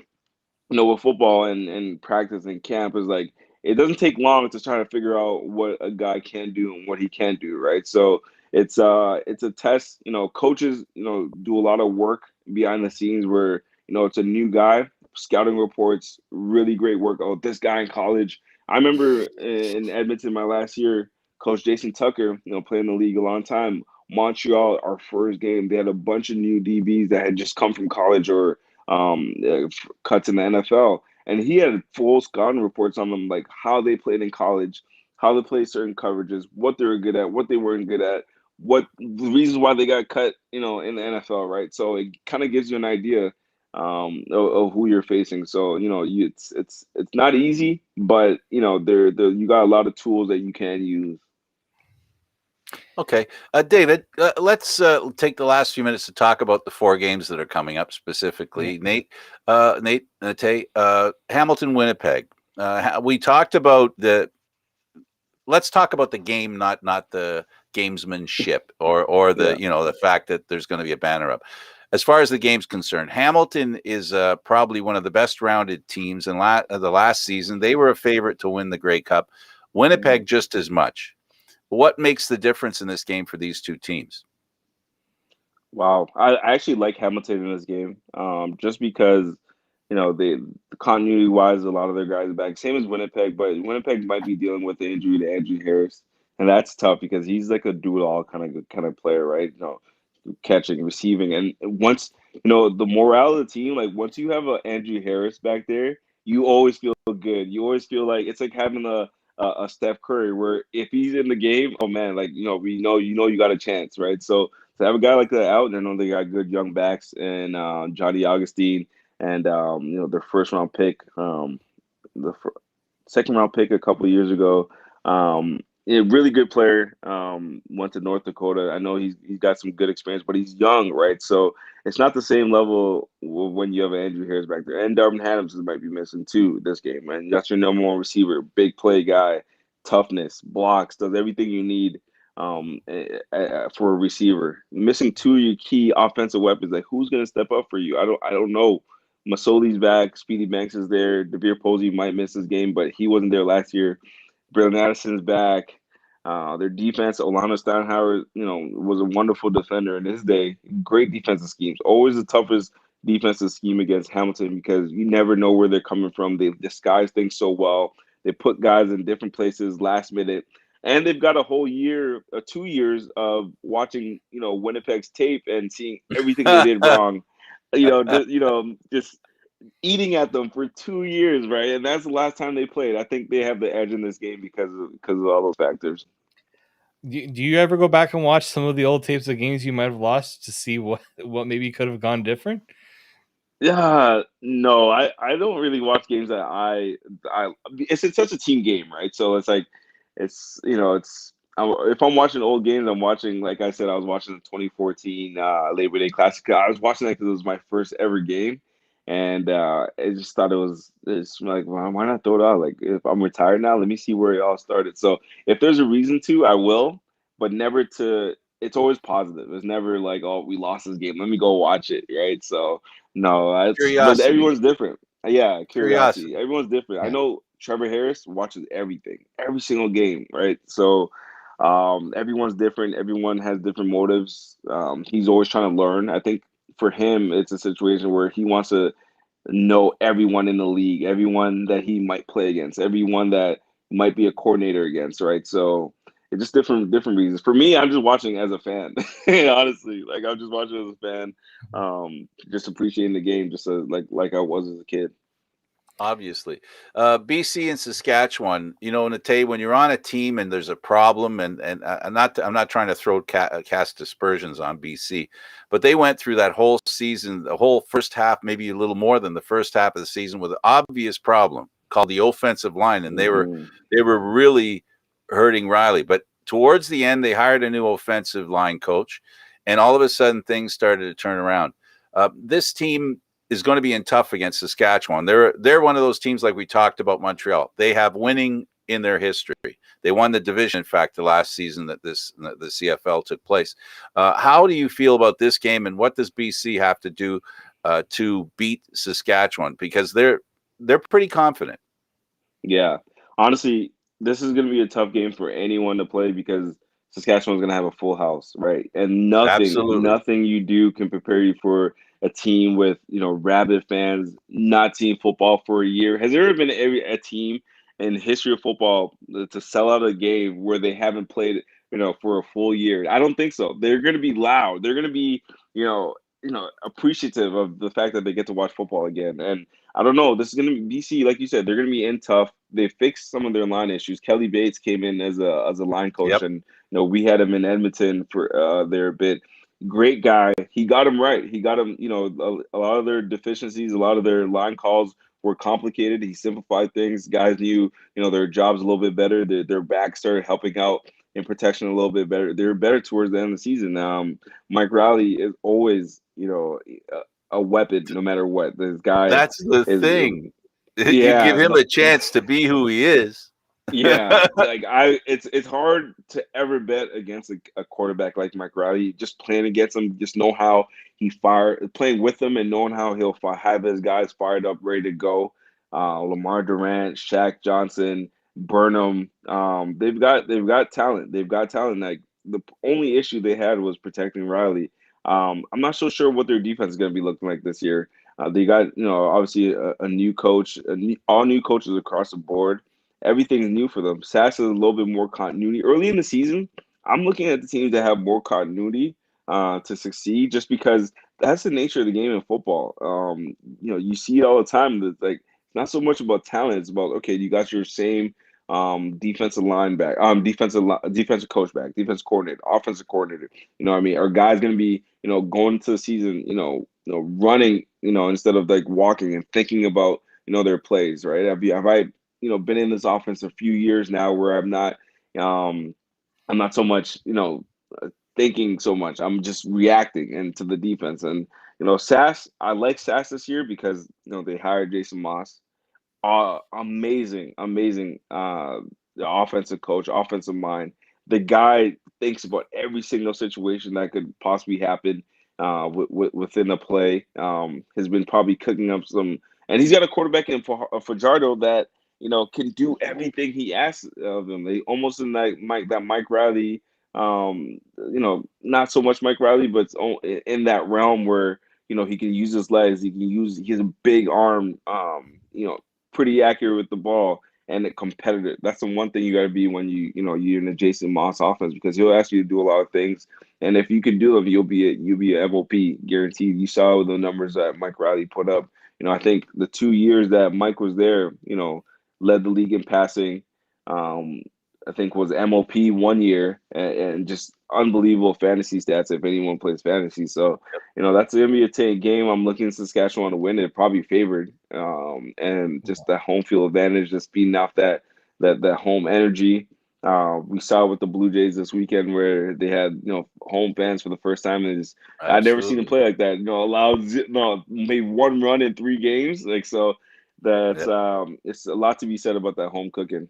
with football and practice and camp, is like it doesn't take long to try to figure out what a guy can do and what he can't do, right? So it's a test. Coaches do a lot of work behind the scenes where it's a new guy, scouting reports, really great work. Oh, this guy in college. I remember in Edmonton my last year, Coach Jason Tucker, playing the league a long time. Montreal, our first game, they had a bunch of new DBs that had just come from college or cuts in the NFL. And he had full scouting reports on them, like how they played in college, how they played certain coverages, what they were good at, what they weren't good at, what the reasons why they got cut, in the NFL, right? So it kind of gives you an idea of who you're facing. So it's not easy, but there you got a lot of tools that you can use. Okay. David, let's take the last few minutes to talk about the 4 games that are coming up specifically. Yeah. Nate, Hamilton, Winnipeg. We talked about let's talk about the game, not the gamesmanship or the, Yeah. the fact that there's going to be a banner up. As far as the game's concerned, Hamilton is probably one of the best rounded teams in the last season. They were a favorite to win the Grey Cup. Winnipeg just as much. What makes the difference in this game for these two teams? Wow, I actually like Hamilton in this game, just because they continuity wise, a lot of their guys are back. Same as Winnipeg, but Winnipeg might be dealing with the injury to Andrew Harris, and that's tough because he's like a do it all kind of player, right? Catching, receiving, and once the morale of the team, like once you have a Andrew Harris back there, you always feel good. You always feel like it's like having a Steph Curry, where if he's in the game, oh man, like we know you got a chance, right? So to have a guy like that out, and I know they got good young backs and Johnny Augustine and their first round pick, the second round pick a couple of years ago. Really good player. Went to North Dakota. I know he's got some good experience, but he's young, right? So it's not the same level when you have Andrew Harris back there, and Darvin Adams might be missing too this game. And that's your number one receiver, big play guy, toughness, blocks, does everything you need for a receiver. Missing 2 of your key offensive weapons, like who's going to step up for you? I don't know. Masoli's back. Speedy Banks is there. Devere Posey might miss this game, but he wasn't there last year. Braylon Addison's back. Their defense, Olano Steinhauer, was a wonderful defender in his day. Great defensive schemes. Always the toughest defensive scheme against Hamilton because you never know where they're coming from. They disguise things so well. They put guys in different places last minute. And they've got a whole year, 2 years of watching, Winnipeg's tape and seeing everything they did wrong. Just eating at them for 2 years, right? And that's the last time they played. I think they have the edge in this game because of all those factors. Do you ever go back and watch some of the old tapes of games you might have lost to see what maybe could have gone different? Yeah, no, I don't really watch games that it's such a team game, right? So it's like if I'm watching old games, I'm watching, like I said, I was watching the 2014 Labor Day Classic. I was watching that because it was my first ever game, and I just thought it's like, well, why not throw it out? Like if I'm retired now, let me see where it all started. So if there's a reason to, I will, but never to. It's always positive. It's never like, oh, we lost this game. Let me go watch it, right? So no, but Curiosity. everyone's different. Yeah, curiosity. Curiosity. Everyone's different. I Yeah. know Trevor Harris watches everything, every single game, right? So everyone's different. Everyone has different motives. He's always trying to learn. I think for him, it's a situation where he wants to know everyone in the league, everyone that he might play against, everyone that might be a coordinator against, right? So it's just different reasons. For me, I'm just watching as a fan, honestly. Like I'm just watching as a fan, just appreciating the game, just like I was as a kid. Obviously, BC and Saskatchewan. Nate, when you're on a team and there's a problem, and I'm not trying to throw cast aspersions on BC, but they went through that whole season, the whole first half, maybe a little more than the first half of the season, with an obvious problem called the offensive line, and they were Mhm. really hurting Riley. But towards the end, they hired a new offensive line coach, and all of a sudden things started to turn around. This team is going to be in tough against Saskatchewan. They're one of those teams like we talked about Montreal. They have winning in their history. They won the division, in fact, the last season that the CFL took place. How do you feel about this game, and what does BC have to do to beat Saskatchewan? Because they're pretty confident. Yeah. Honestly, this is going to be a tough game for anyone to play because Saskatchewan's going to have a full house, right? And Absolutely. nothing you do can prepare you for a team with, rabid fans not seeing football for a year. Has there ever been a team in the history of football to sell out a game where they haven't played, for a full year? I don't think so. They're going to be loud. They're going to be, appreciative of the fact that they get to watch football again. And I don't know. This is going to be BC, like you said. They're going to be in tough. They fixed some of their line issues. Kelly Bates came in as a line coach, Yep. and we had him in Edmonton for there a bit. Great guy. He got him right. He got him. A lot of their deficiencies, a lot of their line calls were complicated. He simplified things. Guys knew their jobs a little bit better. Their back started helping out in protection a little bit better. They're better towards the end of the season. Mike Riley is always a weapon no matter what. This guy That's the is thing. You give yeah, him no, a chance to be who he is. yeah. Like it's hard to ever bet against a quarterback like Mike Riley. Just playing against him, just know how playing with him and knowing how he'll have his guys fired up, ready to go. Lamar Durant, Shaq Johnson, Burnham. They've got talent. They've got talent. Like the only issue they had was protecting Riley. I'm not so sure what their defense is going to be looking like this year. They got obviously a new coach, all new coaches across the board. Everything's new for them. Sass has a little bit more continuity. Early in the season, I'm looking at the teams that have more continuity to succeed just because that's the nature of the game in football. You see it all the time. That like it's not so much about talent. It's about, okay, you got your same defensive line back, defensive coach back, defensive coordinator, offensive coordinator. You know what I mean? Our guys going to be, going into the season, running, instead of like walking and thinking about, their plays, right? Have I been in this offense a few years now where um I'm not so much, thinking so much. I'm just reacting into the defense. And Sass, I like Sass this year because they hired Jason Moss. Amazing the offensive coach, offensive mind. The guy thinks about every single situation that could possibly happen within a play. Has been probably cooking up some, and he's got a quarterback in for Fajardo that can do everything he asks of him. They almost in that Mike Riley, not so much Mike Riley, but in that realm where he can use his legs, he has a big arm, pretty accurate with the ball and a competitor. That's the one thing you got to be when you're in a Jason Moss offense, because he'll ask you to do a lot of things, and if you can do them, you'll be a MOP guaranteed. You saw the numbers that Mike Riley put up. I think the 2 years that Mike was there, led the league in passing. I think was MOP 1 year, and just unbelievable fantasy stats if anyone plays fantasy. So, that's going to be a tight game. I'm looking at Saskatchewan to win it, probably favored. And just that home field advantage, just feeding off that home energy. We saw with the Blue Jays this weekend where they had home fans for the first time. And I'd never seen them Absolutely. play like that. Allowed maybe one run in 3 games. Like so, that's Yep. it's a lot to be said about that home cooking.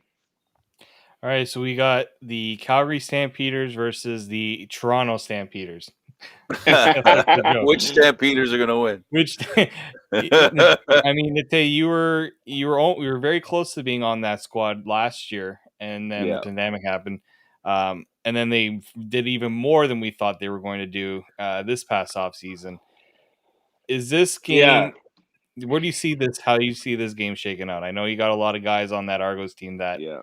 All right, so we got the Calgary Stampeders versus the Toronto Stampeders. That's the joke. Which Stampeders are going to win? Which, I mean, you were very close to being on that squad last year, and then the Yeah. pandemic happened, and then they did even more than we thought they were going to do this past off season. Is this Yeah. game? Where do you see this? How do you see this game shaking out? I know you got a lot of guys on that Argos team that Yeah.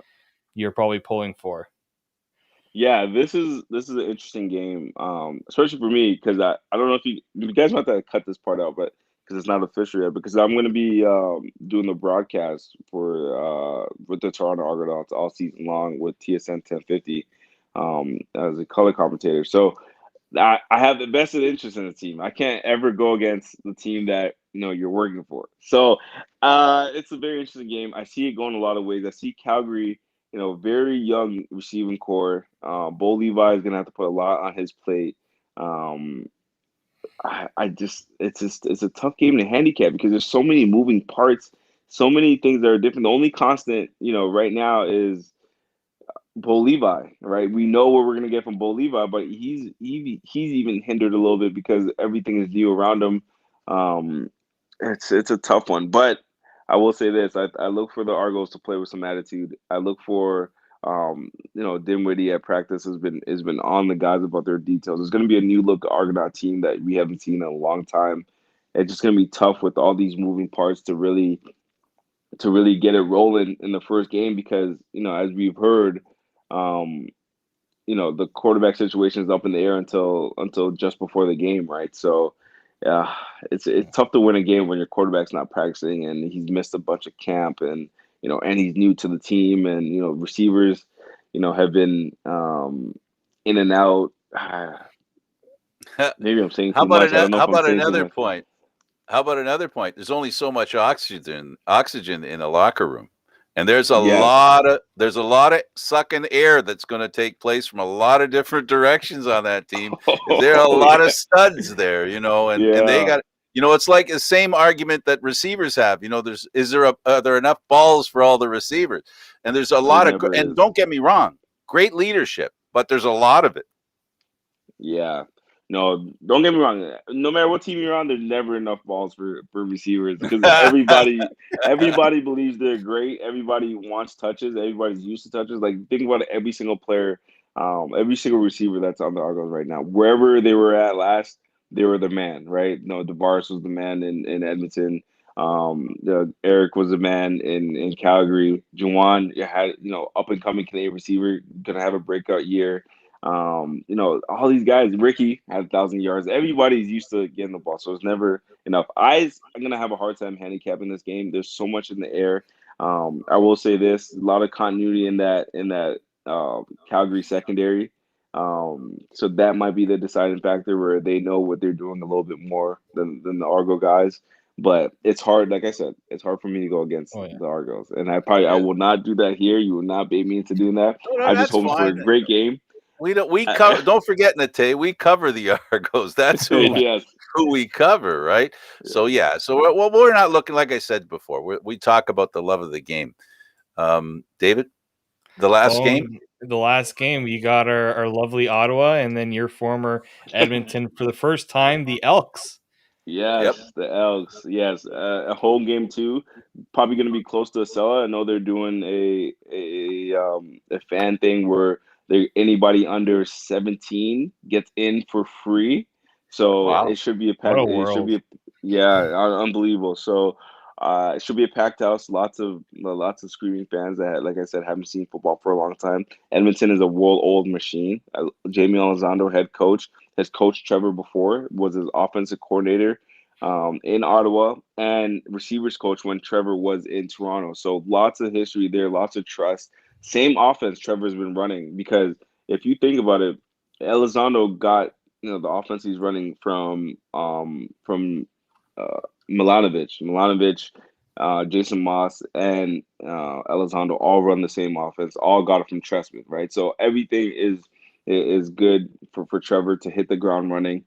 you're probably pulling for. Yeah, this is an interesting game, especially for me because I don't know if you guys might have to cut this part out, but because it's not official yet. Because I'm going to be doing the broadcast for with the Toronto Argonauts all season long with TSN 1050 as a color commentator. So I have the vested interest in the team. I can't ever go against the team that you're working for. So it's a very interesting game. I see it going a lot of ways. I see Calgary, very young receiving core. Bo Levi is gonna have to put a lot on his plate. Um, I just it's a tough game to handicap because there's so many moving parts, so many things that are different. The only constant, right now is Bo Levi, right? We know what we're gonna get from Bo Levi, but he's even hindered a little bit because everything is new around him. Um, it's a tough one, but I will say this: I look for the Argos to play with some attitude. I look for Dinwiddie at practice has been on the guys about their details. There's going to be a new look Argonaut team that we haven't seen in a long time. It's just going to be tough with all these moving parts to really get it rolling in the first game because as we've heard, um, the quarterback situation is up in the air until just before the game, right? So, yeah, it's tough to win a game when your quarterback's not practicing and he's missed a bunch of camp and he's new to the team and receivers have been in and out. Maybe I'm saying How too about much. I another? don't know How if I'm about saying too another much. point? How about another point? There's only so much oxygen in a locker room. And Yes. there's a lot of sucking air that's going to take place from a lot of different directions on that team because there are a Oh lot yeah. of studs there, and they Yeah. got it's like the same argument that receivers have. Are there enough balls for all the receivers? And there's a There lot of never and is. don't get me wrong, great leadership, but there's a lot of it. Yeah. No, don't get me wrong. No matter what team you're on, there's never enough balls for receivers because everybody believes they're great. Everybody wants touches. Everybody's used to touches. Like think about every single player, every single receiver that's on the Argos right now. Wherever they were at last, they were the man, right? No, DeVaris was the man in Edmonton. Eric was the man in Calgary. Juwan had up and coming Canadian receiver, gonna have a breakout year. All these guys, Ricky had 1,000 yards. Everybody's used to getting the ball, so it's never enough. I'm gonna have a hard time handicapping this game. There's so much in the air. I will say this: a lot of continuity in that Calgary secondary. So that might be the deciding factor where they know what they're doing a little bit more than the Argo guys. But it's hard, like I said, it's hard for me to go against Oh yeah. the Argos, and I Yeah. will not do that here. You will not bait me into doing that. Oh, no, I just that's hoping for a fine. great game. We cover. Don't forget, Nate. We cover the Argos. That's Yes. who we cover, right? So Yeah. yeah. So we're not looking like I said before. We talk about the love of the game. David, the last Oh, game. the last game we got our lovely Ottawa, and then your former Edmonton for the first time, the Elks. Yep. Yes, the Elks. Yes, a home game too. Probably going to be close to a sellout. I know they're doing a fan thing where anybody under 17 gets in for free. So Wow. it should be a What pack. a It should world! be unbelievable. So it should be a packed house. Lots of screaming fans that, like I said, haven't seen football for a long time. Edmonton is a world old machine. Jamie Elizondo, head coach, has coached Trevor before, was his offensive coordinator in Ottawa, and receivers coach when Trevor was in Toronto. So lots of history there, lots of trust. Same offense Trevor's been running because if you think about it, Elizondo got the offense he's running from uh, Milanovic, Jason Moss, and Elizondo all run the same offense. All got it from Trestman, right? So everything is good for Trevor to hit the ground running.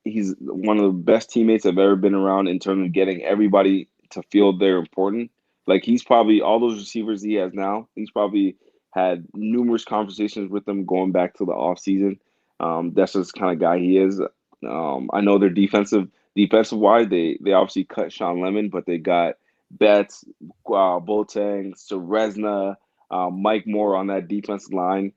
He's one of the best teammates I've ever been around in terms of getting everybody to feel they're important. Like he's probably all those receivers he has now. He's probably had numerous conversations with them going back to the off season. That's just the kind of guy he is. I know they're defensive wise. They obviously cut Sean Lemon, but they got Betts, Boateng, Serezna, Mike Moore on that defensive line.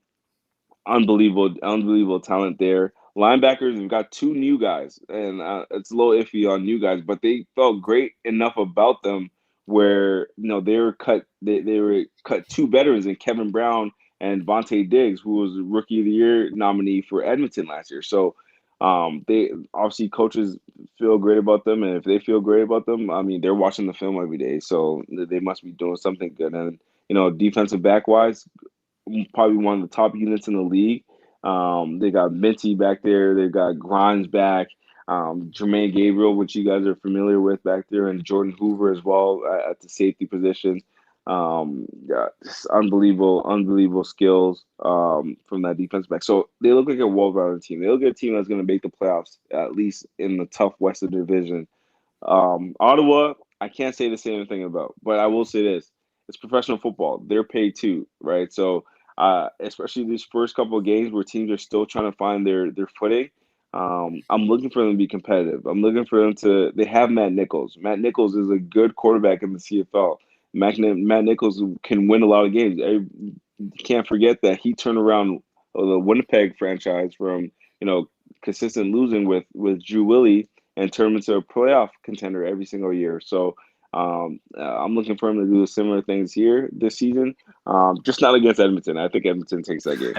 Unbelievable talent there. Linebackers, we've got two new guys, and it's a little iffy on new guys, but they felt great enough about them where they were cut. They were cut two veterans in Kevin Brown and Vontae Diggs, who was Rookie of the Year nominee for Edmonton last year. So they obviously coaches feel great about them, and if they feel great about them, I mean they're watching the film every day, so they must be doing something good. And defensive back wise, probably one of the top units in the league. They got Minty back there. They got Grimes back. Jermaine Gabriel, which you guys are familiar with back there, and Jordan Hoover as well at the safety position. Yeah, just unbelievable skills from that defense back. So they look like a well-rounded team. They look like a team that's going to make the playoffs, at least in the tough Western Division. Ottawa, I can't say the same thing about, but I will say this: it's professional football. They're paid too, right? So, especially these first couple of games where teams are still trying to find their footing. I'm looking for them to be competitive. I'm looking for them to. They have Matt Nichols. Matt Nichols is a good quarterback in the CFL. Matt Nichols can win a lot of games. You can't forget that he turned around the Winnipeg franchise from consistent losing with Drew Willie and turn him into a playoff contender every single year. So I'm looking for him to do similar things here this season. Just not against Edmonton. I think Edmonton takes that game.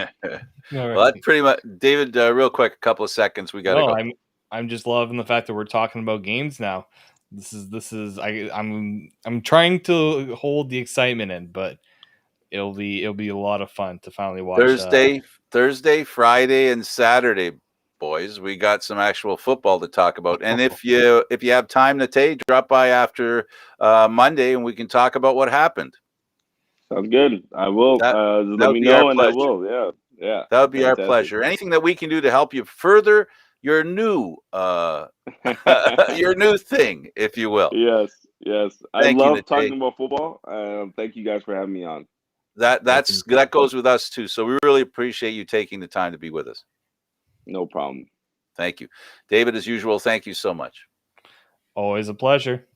Well, that's pretty much David. Real quick, a couple of seconds. We got to go. I'm just loving the fact that we're talking about games now. I'm trying to hold the excitement in, but it'll be a lot of fun to finally watch. Thursday, Friday, and Saturday, boys. We got some actual football to talk about. And if you have time to drop by after Monday, and we can talk about what happened. Sounds good. I will. Let me know, and I will. Yeah. That would be our pleasure. Anything that we can do to help you further your new your new thing, if you will. Yes. I love talking about football. Thank you guys for having me on. That goes with us too. So we really appreciate you taking the time to be with us. No problem. Thank you, David. As usual, thank you so much. Always a pleasure.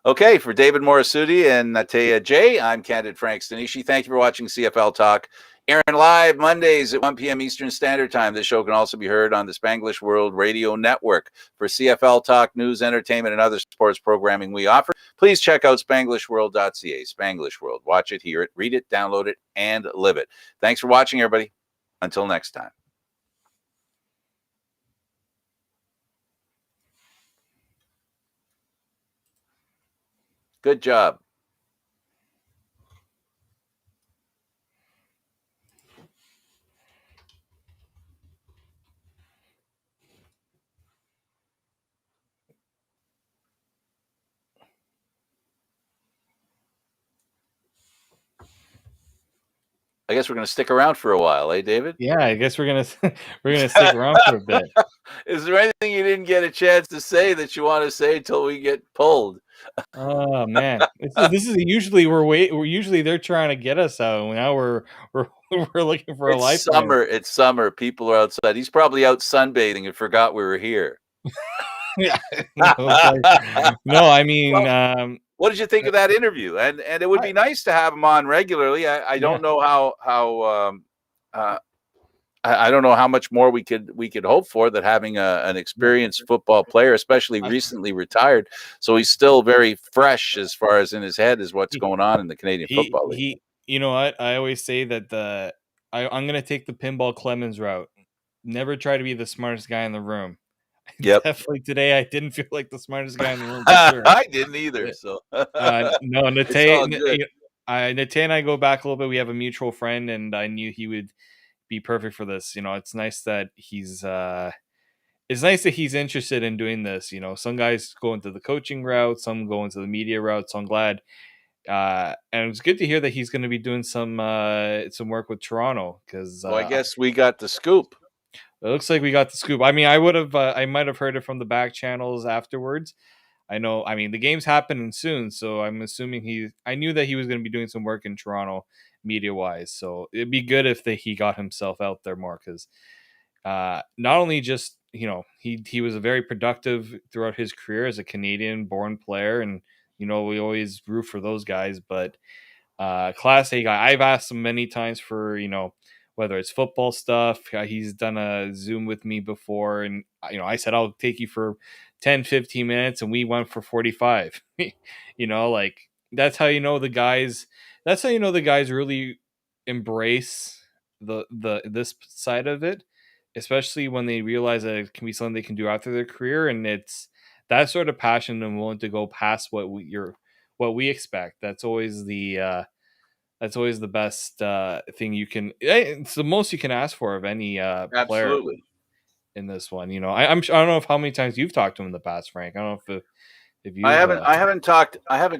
Okay, for David Morisuti and Natea J, I'm Candid Frank Stanishi. Thank you for watching CFL Talk. Airing live Mondays at 1 p.m. Eastern Standard Time. This show can also be heard on the Spanglish World Radio Network. For CFL Talk, news, entertainment, and other sports programming we offer, please check out SpanglishWorld.ca. Spanglish World. Watch it, hear it, read it, download it, and live it. Thanks for watching, everybody. Until next time. Good job. I guess we're going to stick around for a while, eh, David? Yeah, I guess we're gonna stick around for a bit. Is there anything you didn't get a chance to say that you want to say until we get pulled? Oh man, this is usually we're usually they're trying to get us out. Now we're looking for a life. It's summer. People are outside. He's probably out sunbathing and forgot we were here. Yeah. No, I mean, well, what did you think of that interview? And it would be nice to have him on regularly. I don't know how I don't know how much more we could hope for that having an experienced football player, especially recently retired. So he's still very fresh as far as in his head is what's going on in the Canadian Football League. You know what? I always say that I'm going to take the Pinball Clemens route. Never try to be the smartest guy in the room. Yep. Definitely today I didn't feel like the smartest guy in the room. For sure. I didn't either. So no, Nate and I go back a little bit. We have a mutual friend, and I knew he would be perfect for this. You know, it's nice that he's interested in doing this. You know, some guys go into the coaching route, some go into the media route. So I'm glad. And it was good to hear that he's going to be doing some work with Toronto because I guess we got the scoop. It looks like we got the scoop. I mean, I might have heard it from the back channels afterwards. I know. I mean, the game's happening soon, so I'm assuming I knew that he was going to be doing some work in Toronto media wise. So it'd be good if he got himself out there more because not only just he was a very productive throughout his career as a Canadian born player, and we always root for those guys, but Class A guy. I've asked him many times for whether it's football stuff. He's done a Zoom with me before, and I said I'll take you for 10-15 minutes, and we went for 45. Like that's how the guys. That's how the guys really embrace this side of it, especially when they realize that it can be something they can do after their career, and it's that sort of passion and willing to go past what we expect. That's always the best thing you can. It's the most you can ask for of any player. Absolutely. in this one. You know, I don't know if how many times you've talked to him in the past, Frank. I don't know if you I haven't